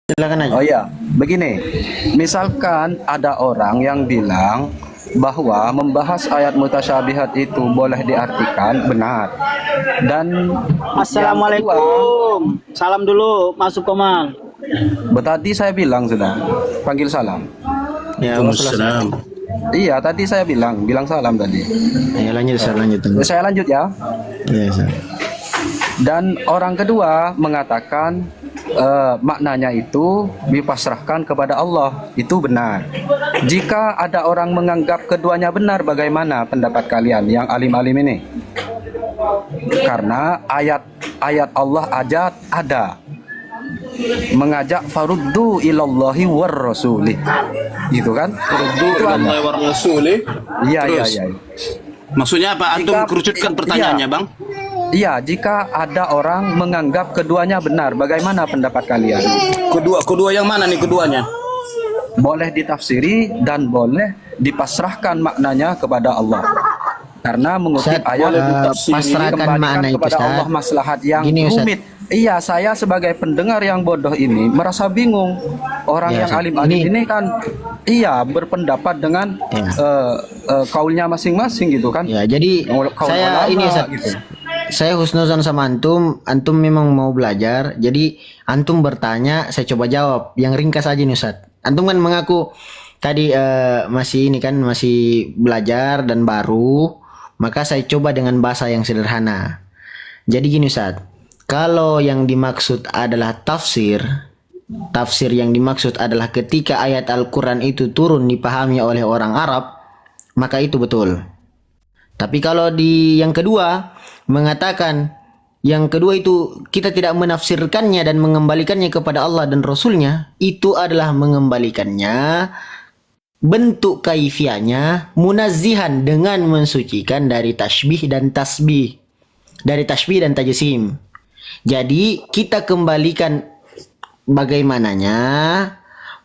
Silakan aja. Oh iya, begini. Misalkan ada orang yang bilang bahwa membahas ayat mutasyabihat itu boleh diartikan benar. Dan yang kedua, Assalamualaikum. Salam dulu, masuk Komang. tadi saya bilang sudah panggil salam. Ya, Allah selesai. Waalaikumsalam. Iya, tadi saya bilang salam tadi. Ya, lanjut, saya lanjut. Saya lanjut ya. Ya, saya. Dan orang kedua mengatakan maknanya itu dipasrahkan kepada Allah. Itu benar. Jika ada orang menganggap keduanya benar, bagaimana pendapat kalian yang alim-alim ini? Karena ayat Allah aja ada mengajak faruddu ilallahi war rasuli. Gitu kan? Faruddu Allah wa rasuli. Iya, iya, Terus? iya. Maksudnya apa? Antum Jika- kerucutkan iya. pertanyaannya, Bang. Iya, jika ada orang menganggap keduanya benar, bagaimana pendapat kalian? Kedua yang mana nih keduanya? Boleh ditafsiri dan boleh dipasrahkan maknanya kepada Allah. Karena mengutip Ustaz, ayat pasrahkan dikembalikan makna itu, kepada Ustaz. Allah maslahat yang Gini, Ustaz. rumit. Iya, saya sebagai pendengar yang bodoh ini merasa bingung. Orang Ya, yang Ustaz. alim-alim Ini- ini kan iya berpendapat dengan Ya. kaulnya masing-masing gitu kan. Ya, jadi Kaul saya ulama ini Ustaz, gitu. saya husnuzon sama antum memang mau belajar. Jadi antum bertanya, saya coba jawab. Yang ringkas aja nih Ustaz. Antum kan mengaku tadi masih ini kan masih belajar dan baru, maka saya coba dengan bahasa yang sederhana. Jadi gini Ustaz, kalau yang dimaksud adalah tafsir yang dimaksud adalah ketika ayat Al-Quran itu turun dipahami oleh orang Arab, maka itu betul. Tapi kalau di yang kedua mengatakan yang kedua itu kita tidak menafsirkannya dan mengembalikannya kepada Allah dan Rasulnya, itu adalah mengembalikannya bentuk kaifiahnya munazzihan dengan mensucikan dari tasbih dan tasbih, dari tasbih dan tajsim. Jadi kita kembalikan bagaimananya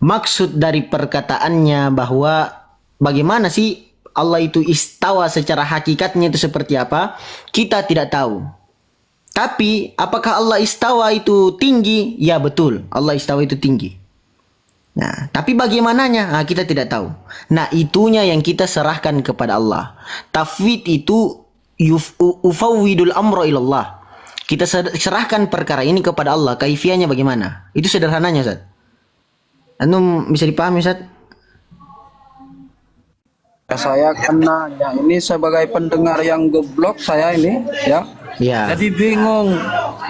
maksud dari perkataannya, bahwa bagaimana sih Allah itu istawa secara hakikatnya itu seperti apa, kita tidak tahu. Tapi apakah Allah istawa itu tinggi? Ya betul, Allah istawa itu tinggi. Nah, tapi bagaimananya? Nah, kita tidak tahu. Nah, itunya yang kita serahkan kepada Allah. Tafwid itu ufawwidul amra ilallah. Kita serahkan perkara ini kepada Allah. Kaifiahnya bagaimana? Itu sederhananya, Ustaz. Antum bisa dipahami, Ustaz? Ya, saya kan nanya ini sebagai pendengar yang goblok saya ini ya. Ya. Jadi bingung.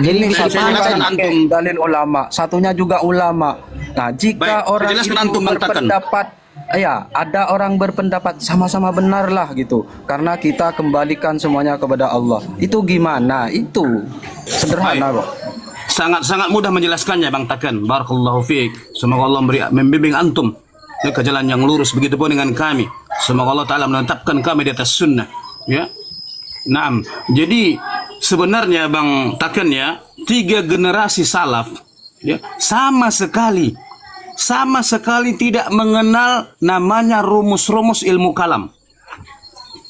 Jadi Ini bisa satunya jelaskan kan antum. dalil ulama, satunya juga ulama. Nah, jika Baik, orang jelaskan itu antum, Bang Takan. berpendapat, ya ada orang berpendapat sama-sama benar lah gitu. Karena kita kembalikan semuanya kepada Allah. Itu gimana? Itu sederhana Baik. kok. Sangat mudah menjelaskannya, Bang Takan. Barakallahu fiik. Semoga Allah membimbing antum ke jalan yang lurus. Begitu pun dengan kami. Semoga Allah Ta'ala menetapkan kami di atas sunnah. Ya. Naam. Jadi sebenarnya Bang Takan ya, 3 generasi salaf ya, sama sekali tidak mengenal namanya rumus-rumus ilmu kalam.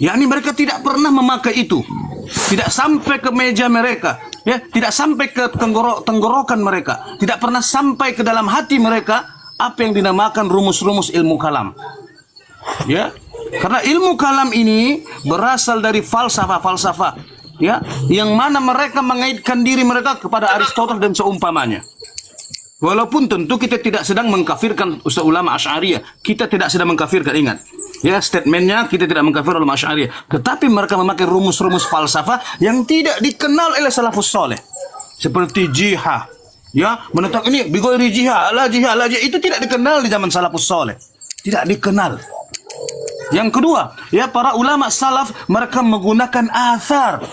Yakni mereka tidak pernah memakai itu. Tidak sampai ke meja mereka, ya, tidak sampai ke tenggorokan mereka, tidak pernah sampai ke dalam hati mereka apa yang dinamakan rumus-rumus ilmu kalam. Ya. Karena ilmu kalam ini berasal dari falsafah, ya, yang mana mereka mengaitkan diri mereka kepada Aristoteles dan seumpamanya. Walaupun tentu kita tidak sedang mengkafirkan ustaz ulama Asy'ariyah, kita tidak sedang mengkafirkan, ingat. Ya, statementnya kita tidak mengkafir ulama Asy'ariyah, tetapi mereka memakai rumus-rumus falsafah yang tidak dikenal oleh salafus saleh. Seperti jihad, ya, menetap ini bighairi jihad, la jihad, itu tidak dikenal di zaman salafus saleh. Tidak dikenal. Yang kedua, ya, para ulama salaf mereka menggunakan athar.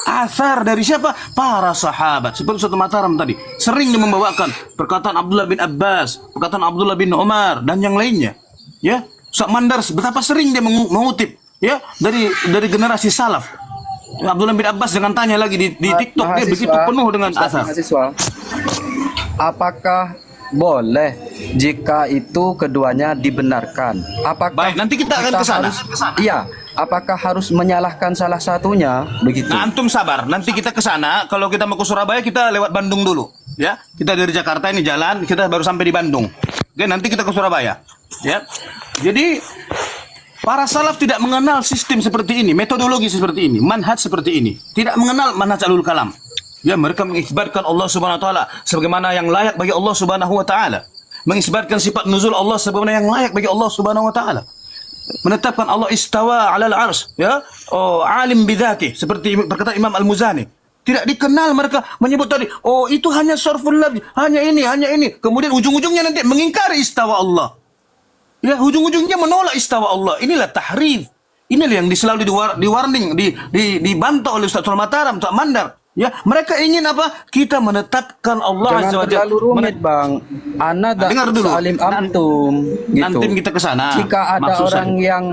Athar dari siapa? Para sahabat. Seperti Ustaz Mataram tadi, sering dia membawakan perkataan Abdullah bin Abbas, perkataan Abdullah bin Umar dan yang lainnya. Ya, Ustaz Mandar betapa sering dia mengutip ya dari generasi salaf. Abdullah bin Abbas jangan tanya lagi di TikTok, dia begitu penuh dengan Ustaz athar. mahasiswa, apakah boleh jika itu keduanya dibenarkan? Apakah Baik, nanti kita akan ke sana. Iya, apakah harus menyalahkan salah satunya begitu? Nah, antum sabar, nanti kita ke sana. Kalau kita mau ke Surabaya, kita lewat Bandung dulu. Ya, kita dari Jakarta ini jalan, kita baru sampai di Bandung. Oke, nanti kita ke Surabaya. Ya. Jadi para salaf tidak mengenal sistem seperti ini, metodologi seperti ini, manhaj seperti ini. Tidak mengenal manhaj alul kalam. Ya, mereka mengisbatkan Allah Subhanahu wa taala sebagaimana yang layak bagi Allah Subhanahu wa taala. Mengisbatkan sifat nuzul Allah sebagaimana yang layak bagi Allah Subhanahu wa taala. Menetapkan Allah istawa 'alal 'arsy, ya. Oh, alim bidzati, seperti berkata Imam Al-Muzani. Tidak dikenal mereka menyebut tadi, oh itu hanya sorful lafz, hanya ini. Kemudian ujung-ujungnya nanti mengingkari istawa Allah. Ya, ujung-ujungnya menolak istawa Allah. Inilah tahrif. Inilah yang selalu di warning, dibantah oleh Ustaz Mataram, Ustaz Mandar. Ya, mereka ingin apa? Kita menetapkan Allah Azza Jangan wa Jalla. terlalu rumit, Bang. Ana Dengar dulu. salim antum gitu. Nanti kita ke sana. Jika ada Maksud orang saya. yang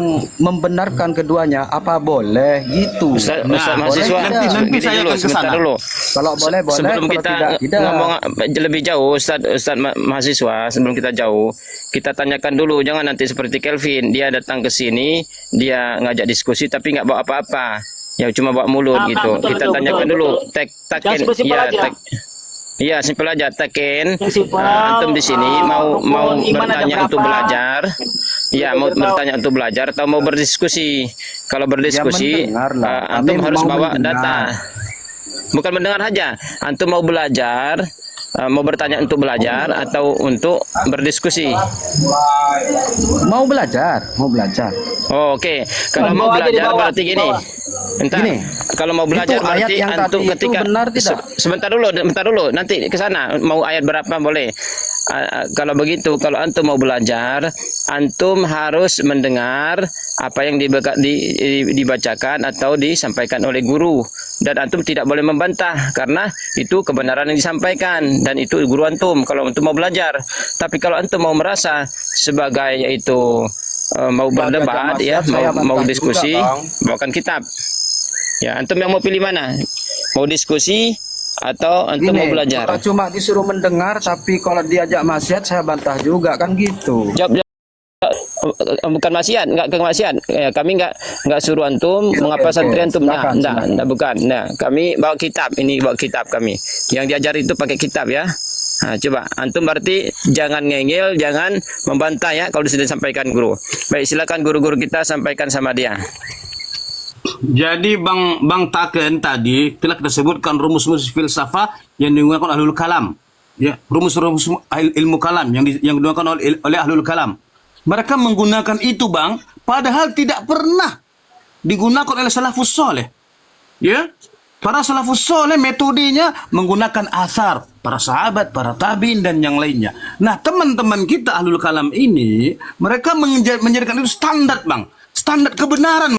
membenarkan keduanya, apa boleh gitu? Ustaz, Nah, Ustaz boleh mahasiswa, nanti gini saya dulu, akan ke sebentar sana. dulu. Kalau boleh, Sebelum kalau kita tidak. ngomong lebih jauh, Ustaz mahasiswa, sebelum kita jauh, kita tanyakan dulu, jangan nanti seperti Kelvin, dia datang ke sini, dia ngajak diskusi tapi nggak bawa apa-apa. Ya cuma bawa mulut gitu. betul, Kita betul, tanyakan betul, dulu, betul. taken, Yang simpel-simpel aja. Iya, simpel aja, taken. Yang simpel, Antum di sini mau rukun iman ada bertanya untuk berapa? belajar. Ya, mau bertanya untuk belajar atau mau berdiskusi. Kalau berdiskusi, mendengar lah. antum Kami harus mau bawa mendengar. data. Bukan mendengar saja. Antum mau belajar, mau bertanya untuk belajar atau untuk berdiskusi. Mau belajar. Oh, oke. Kalau mau Bawa aja, belajar dibawa, berarti gini. dibawa. Entar, Gini, kalau mau belajar itu ayat berarti yang antum tadi itu ketika benar tidak? sebentar dulu, nanti ke sana mau ayat berapa boleh. Kalau begitu, kalau antum mau belajar, antum harus mendengar apa yang dibacakan atau disampaikan oleh guru, dan antum tidak boleh membantah karena itu kebenaran yang disampaikan dan itu guru antum kalau antum mau belajar. Tapi kalau antum mau merasa sebagai itu mau berdebat ya, mau diskusi, bawakan kitab. Ya, antum yang mau pilih mana? Mau diskusi atau antum mau belajar? Kalau cuma disuruh mendengar, tapi kalau diajak maksiat saya bantah juga kan gitu. Jawab. Bukan maksiat, enggak kemaksiat. Ya, kami enggak suruh antum mengapa santri antum. Nah, enggak, bukan. Nah, kami bawa kitab. Ini bawa kitab kami. Yang diajari itu pakai kitab ya. Nah, coba antum berarti jangan ngengel, jangan membantah ya kalau sudah disampaikan guru. Baik, silakan guru-guru kita sampaikan sama dia. Jadi Bang Taken tadi telah kita sebutkan rumus-rumus filsafah yang digunakan ahlul kalam. Ya, rumus-rumus ilmu kalam yang digunakan oleh ahlul kalam. Mereka menggunakan itu, Bang, padahal tidak pernah digunakan oleh salafus soleh. Ya, para salafus soleh metodenya menggunakan asar para sahabat, para tabiin dan yang lainnya. Nah, teman-teman kita ahlul kalam ini mereka menjadikan itu standar, Bang. Standar kebenaran